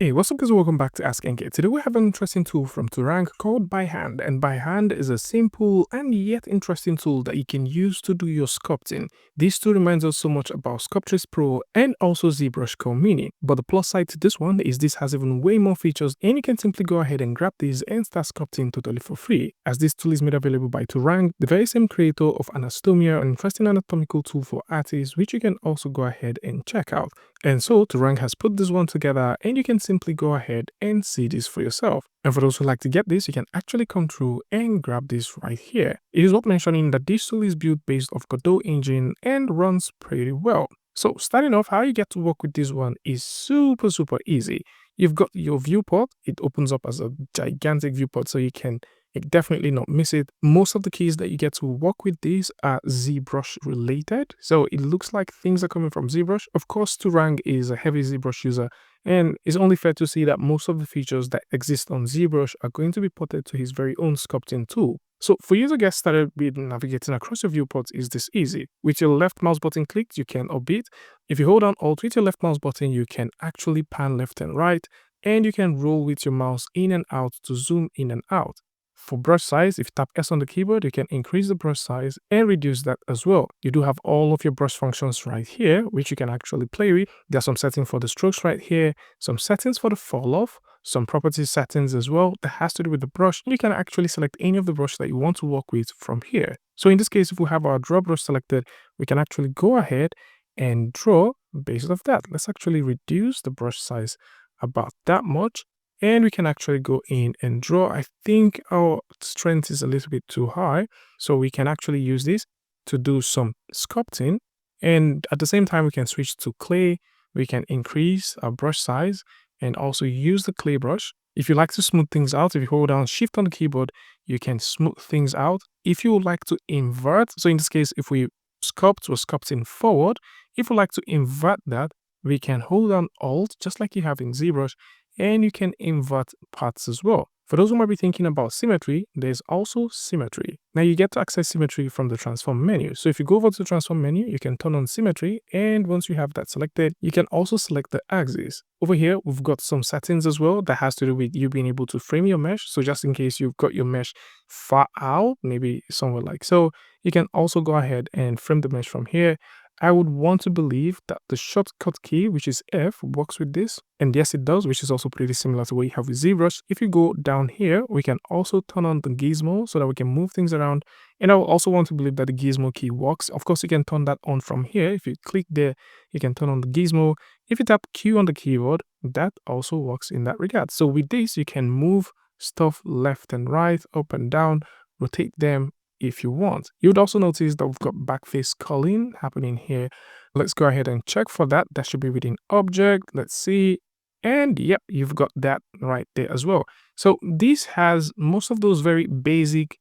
Hey, what's up guys, welcome back to askNK. Today we have an interesting tool from Turang called ByHand, and ByHand is a simple and yet interesting tool that you can use to do your sculpting. This tool reminds us so much about Sculptris Pro and also Zbrush Core Mini, but the plus side to this one is this has even way more features, and you can simply go ahead and grab these and start sculpting totally for free, as this tool is made available by Turang, the very same creator of Anastomia, an interesting anatomical tool for artists which you can also go ahead and check out. And so Turang has put this one together, and you can simply go ahead and see this for yourself. And for those who like to get this, you can actually come through and grab this right here. It is worth mentioning that this tool is built based off Godot engine and runs pretty well. So starting off, how you get to work with this one is super easy. You've got your viewport. It opens up as a gigantic viewport, so you can definitely not miss it. Most of the keys that you get to work with these are ZBrush related, so it looks like things are coming from ZBrush. Of course, Turang is a heavy ZBrush user, and it's only fair to see that most of the features that exist on ZBrush are going to be ported to his very own sculpting tool. So for you to get started with navigating across your viewports is this easy. With your left mouse button clicked, you can orbit. If you hold down Alt with your left mouse button, you can actually pan left and right, and you can roll with your mouse in and out to zoom in and out. For brush size, if you tap S on the keyboard, you can increase the brush size and reduce that as well. You do have all of your brush functions right here, which you can actually play with. There are some settings for the strokes right here, some settings for the fall off, some property settings as well that has to do with the brush. You can actually select any of the brush that you want to work with from here. So in this case, if we have our draw brush selected, we can actually go ahead and draw based off that. Let's actually reduce the brush size about that much, and we can actually go in and draw. I think our strength is a little bit too high, so we can actually use this to do some sculpting, and at the same time we can switch to clay. We can increase our brush size and also use the clay brush. If you like to smooth things out, if you hold down shift on the keyboard, you can smooth things out. If you would like to invert, so in this case, if we sculpt, we're sculpting forward. If we like to invert that, we can hold down Alt just like you have in ZBrush, and you can invert parts as well. For those who might be thinking about symmetry, there's also symmetry. Now you get to access symmetry from the transform menu. So if you go over to the transform menu, you can turn on symmetry, and once you have that selected, you can also select the axis. Over here, we've got some settings as well that has to do with you being able to frame your mesh. So just in case you've got your mesh far out, maybe somewhere like so, you can also go ahead and frame the mesh from here. I would want to believe that the shortcut key, which is F, works with this. And yes, it does, which is also pretty similar to what you have with ZBrush. If you go down here, we can also turn on the Gizmo so that we can move things around. And I will also want to believe that the Gizmo key works. Of course, you can turn that on from here. If you click there, you can turn on the Gizmo. If you tap Q on the keyboard, that also works in that regard. So with this, you can move stuff left and right, up and down, rotate them if you want. You would also notice that we've got backface culling happening here. Let's go ahead and check for that. That should be within object. Let's see. And yep, you've got that right there as well. So this has most of those very basic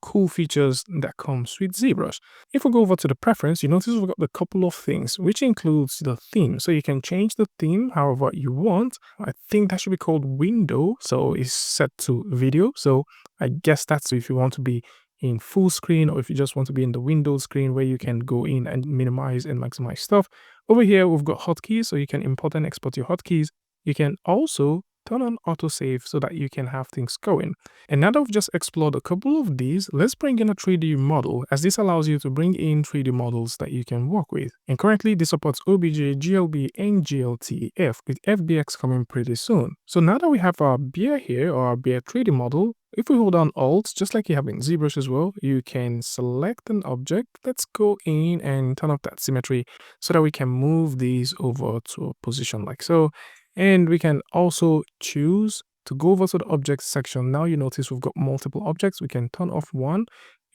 cool features that comes with ZBrush. If we go over to the preference, you notice we've got a couple of things, which includes the theme. So you can change the theme however you want. I think that should be called window. So it's set to video. So I guess that's if you want to be in full screen, or if you just want to be in the Windows screen where you can go in and minimize and maximize stuff. Over here, we've got hotkeys, so you can import and export your hotkeys. You can also turn on autosave so that you can have things going. And now that we've just explored a couple of these, let's bring in a 3D model, as this allows you to bring in 3D models that you can work with. And currently this supports OBJ, GLB, and GLTF, with FBX coming pretty soon. So now that we have our bear here, or our bear 3D model, if we hold down Alt, just like you have in ZBrush as well, you can select an object. Let's go in and turn off that symmetry so that we can move these over to a position like so. And we can also choose to go over to the objects section. Now you notice we've got multiple objects. We can turn off one,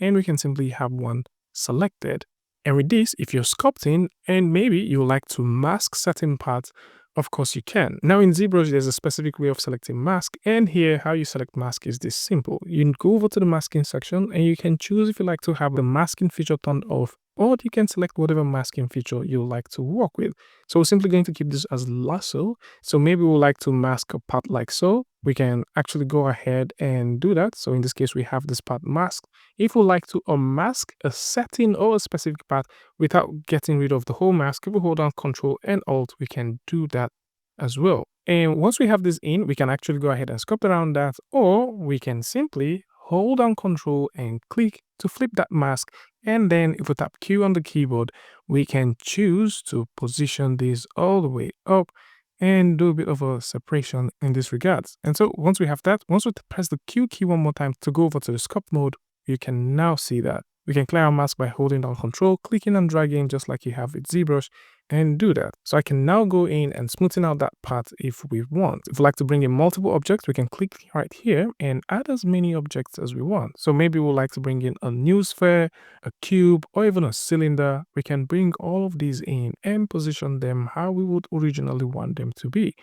and we can simply have one selected. And with this, if you're sculpting and maybe you would like to mask certain parts, of course you can. Now in ZBrush, there's a specific way of selecting mask, and here how you select mask is this simple. You go over to the masking section, and you can choose if you like to have the masking feature turned off, or you can select whatever masking feature you like to work with. So we're simply going to keep this as lasso. So maybe we'd like to mask a part like so. We can actually go ahead and do that. So in this case, we have this part masked. If we like to unmask a setting or a specific part without getting rid of the whole mask, if we hold down Ctrl and Alt, we can do that as well. And once we have this in, we can actually go ahead and sculpt around that, or we can simply hold down Control and click to flip that mask. And then if we tap Q on the keyboard, we can choose to position this all the way up and do a bit of a separation in this regards. And so once we have that, once we press the Q key one more time to go over to the sculpt mode, you can now see that. We can clear our mask by holding down Control, clicking and dragging just like you have with ZBrush, and do that. So I can now go in and smoothen out that part if we want. If we like to bring in multiple objects, we can click right here and add as many objects as we want. So maybe we'd like to bring in a new sphere, a cube, or even a cylinder. We can bring all of these in and position them how we would originally want them to be.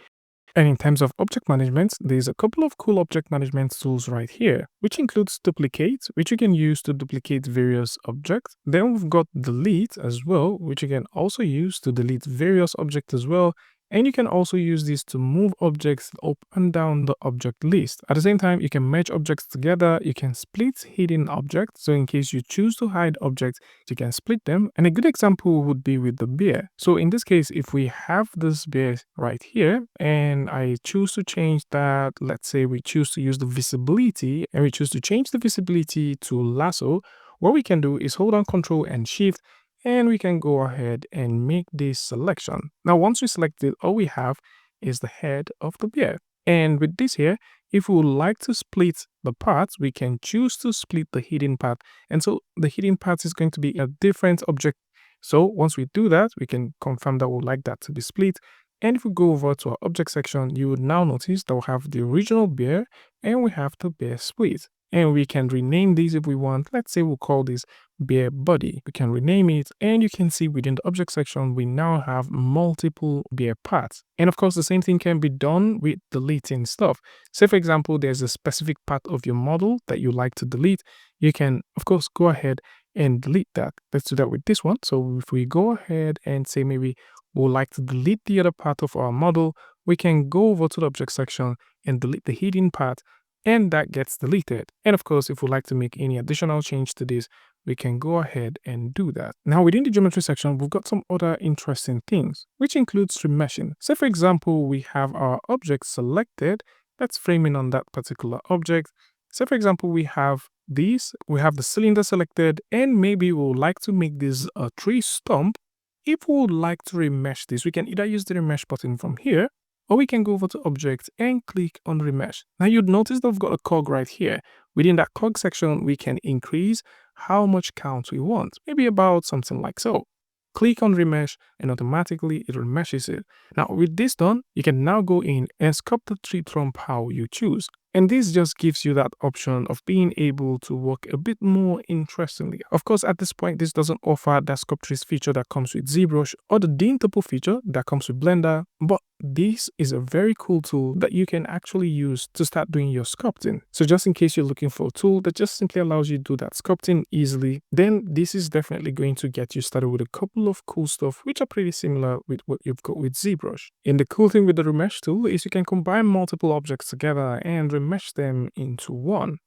And in terms of object management, there's a couple of cool object management tools right here, which includes duplicate, which you can use to duplicate various objects. Then we've got delete as well, which you can also use to delete various objects as well. And you can also use this to move objects up and down the object list. At the same time, you can merge objects together. You can split hidden objects. So in case you choose to hide objects, you can split them. And a good example would be with the bear. So in this case, if we have this bear right here and I choose to change that, let's say we choose to use the visibility and we choose to change the visibility to lasso, what we can do is hold on Control and Shift, and we can go ahead and make this selection. Now, once we select it, all we have is the head of the bear. And with this here, if we would like to split the parts, we can choose to split the hidden part. And so the hidden part is going to be a different object. So once we do that, we can confirm that we would like that to be split. And if we go over to our object section, you would now notice that we have the original bear and we have the bear split. And we can rename these if we want. Let's say we'll call this bear body. We can rename it, and you can see within the object section, we now have multiple bear parts. And of course, the same thing can be done with deleting stuff. Say, for example, there's a specific part of your model that you like to delete. You can, of course, go ahead and delete that. Let's do that with this one. So if we go ahead and say maybe we'd like to delete the other part of our model, we can go over to the object section and delete the hidden part, and that gets deleted. And of course, if we like to make any additional change to this, we can go ahead and do that. Now, within the geometry section, we've got some other interesting things, which includes remeshing. Say, for example, we have our object selected. Let's frame in on that particular object. Say, for example, we have these, we have the cylinder selected, and maybe we would like to make this a tree stump. If we would like to remesh this, we can either use the remesh button from here, or we can go over to Object and click on Remesh. Now you'd notice that we've got a cog right here. Within that cog section, we can increase how much count we want, maybe about something like so. Click on Remesh and automatically it remeshes it. Now with this done, you can now go in and sculpt the tree trunk how you choose. And this just gives you that option of being able to work a bit more interestingly. Of course, at this point, this doesn't offer that sculptress feature that comes with ZBrush or the Dintable feature that comes with Blender, but this is a very cool tool that you can actually use to start doing your sculpting. So just in case you're looking for a tool that just simply allows you to do that sculpting easily, then this is definitely going to get you started with a couple of cool stuff which are pretty similar with what you've got with ZBrush. And the cool thing with the Remesh tool is you can combine multiple objects together and remesh them into one.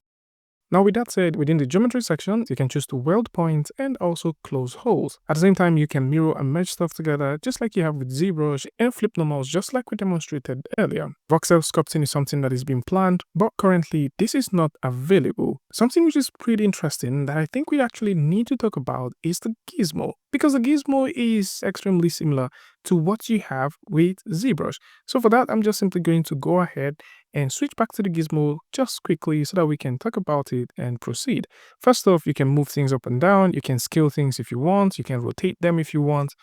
Now with that said, within the geometry section, you can choose to weld point and also close holes. At the same time, you can mirror and merge stuff together just like you have with ZBrush and flip normals just like we demonstrated earlier. Voxel sculpting is something that is being planned, but currently this is not available. Something which is pretty interesting that I think we actually need to talk about is the Gizmo, because the Gizmo is extremely similar to what you have with ZBrush. So for that, I'm just simply going to go ahead and switch back to the Gizmo just quickly so that we can talk about it and proceed. First off, you can move things up and down, you can scale things if you want, you can rotate them if you want.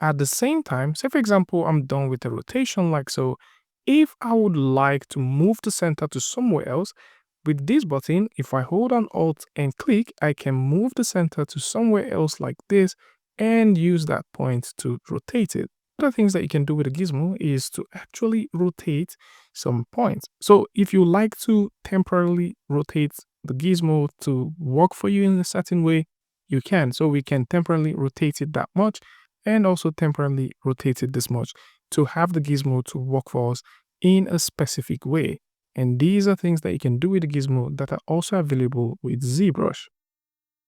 At the same time, say for example, I'm done with the rotation like so. If I would like to move the center to somewhere else, with this button, if I hold on Alt and click, I can move the center to somewhere else like this and use that point to rotate it. Other things that you can do with a Gizmo is to actually rotate some points. So if you like to temporarily rotate the Gizmo to work for you in a certain way, you can. So we can temporarily rotate it that much and also temporarily rotate it this much to have the Gizmo to work for us in a specific way. And these are things that you can do with the Gizmo that are also available with ZBrush.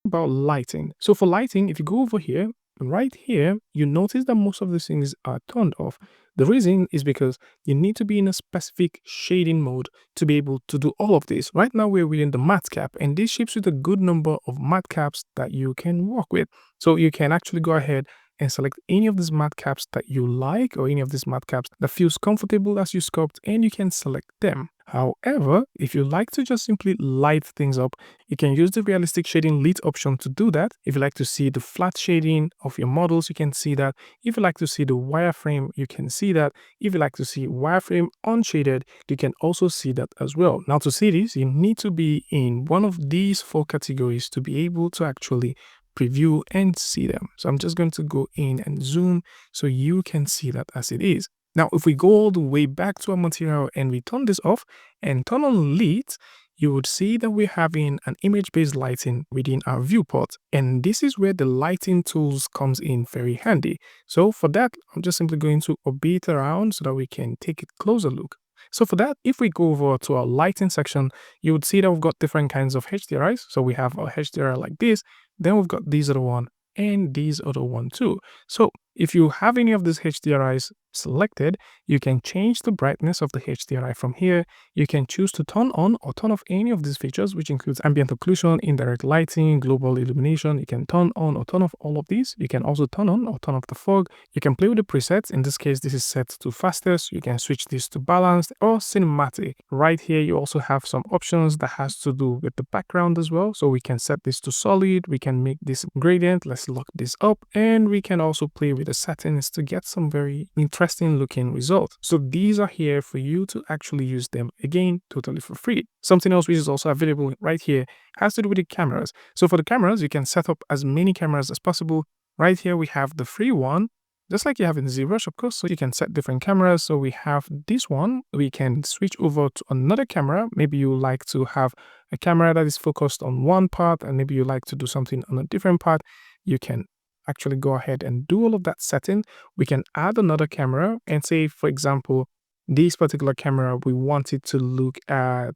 About lighting. So for lighting, if you go over here right here, you notice that most of these things are turned off. The reason is because you need to be in a specific shading mode to be able to do all of this. Right now, we're within the matcap, and this ships with a good number of matcaps that you can work with. So you can actually go ahead and select any of these matcaps that you like, or any of these matcaps that feels comfortable as you sculpt, and you can select them. However, if you like to just simply light things up, you can use the realistic shading lit option to do that. If you like to see the flat shading of your models, you can see that. If you like to see the wireframe, you can see that. If you like to see wireframe unshaded, you can also see that as well. Now, to see this, you need to be in one of these 4 categories to be able to actually preview and see them. So I'm just going to go in and zoom so you can see that as it is. Now, if we go all the way back to our material and we turn this off and turn on lit, you would see that we're having an image-based lighting within our viewport. And this is where the lighting tools comes in very handy. So for that, I'm just simply going to orbit around so that we can take a closer look. So for that, if we go over to our lighting section, you would see that we've got different kinds of HDRIs. So we have our HDRI like this, then we've got these other one, and these other one too. So if you have any of these HDRIs selected, you can change the brightness of the HDRI from here. You can choose to turn on or turn off any of these features, which includes ambient occlusion, indirect lighting, global illumination. You can turn on or turn off all of these. You can also turn on or turn off the fog. You can play with the presets. In this case, this is set to fastest. You can switch this to balanced or cinematic. Right here, you also have some options that has to do with the background as well. So we can set this to solid. We can make this gradient. Let's lock this up, and we can also play with the settings to get some very interesting looking results. So these are here for you to actually use them, again, totally for free. Something else which is also available right here has to do with the cameras. So for the cameras, you can set up as many cameras as possible. Right here, we have the free one, just like you have in Zbrush, of course. So you can set different cameras. So we have this one. We can switch over to another camera. Maybe you like to have a camera that is focused on one part, and maybe you like to do something on a different part. You can actually go ahead and do all of that setting. We can add another camera and say, for example, this particular camera, we want it to look at,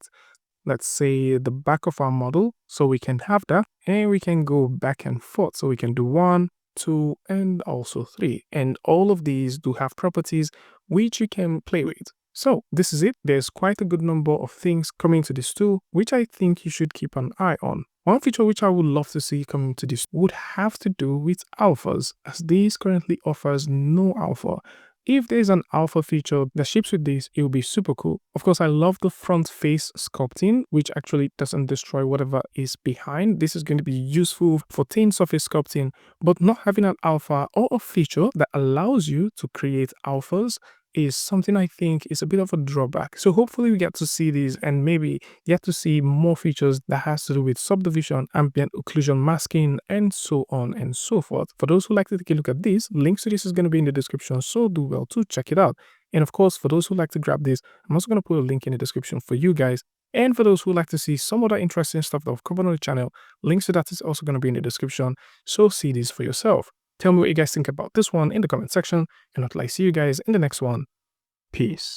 let's say, the back of our model. So we can have that, and we can go back and forth. So we can do 1, 2, and also 3. And all of these do have properties which you can play with. So this is it. There's quite a good number of things coming to this tool, which I think you should keep an eye on. One feature which I would love to see coming to this would have to do with alphas, as this currently offers no alpha. If there's an alpha feature that ships with this, it will be super cool. Of course, I love the front face sculpting, which actually doesn't destroy whatever is behind. This is going to be useful for thin surface sculpting, but not having an alpha or a feature that allows you to create alphas is something I think is a bit of a drawback. So hopefully we get to see these, and maybe get to see more features that has to do with subdivision, ambient occlusion masking, and so on and so forth. For those who like to take a look at this, links to this is going to be in the description, so do well to check it out. And of course, for those who like to grab this, I'm also going to put a link in the description for you guys. And for those who like to see some other interesting stuff that I've covered on the channel, links to that is also going to be in the description, so see this for yourself. Tell me what you guys think about this one in the comment section, and until I see you guys in the next one, peace.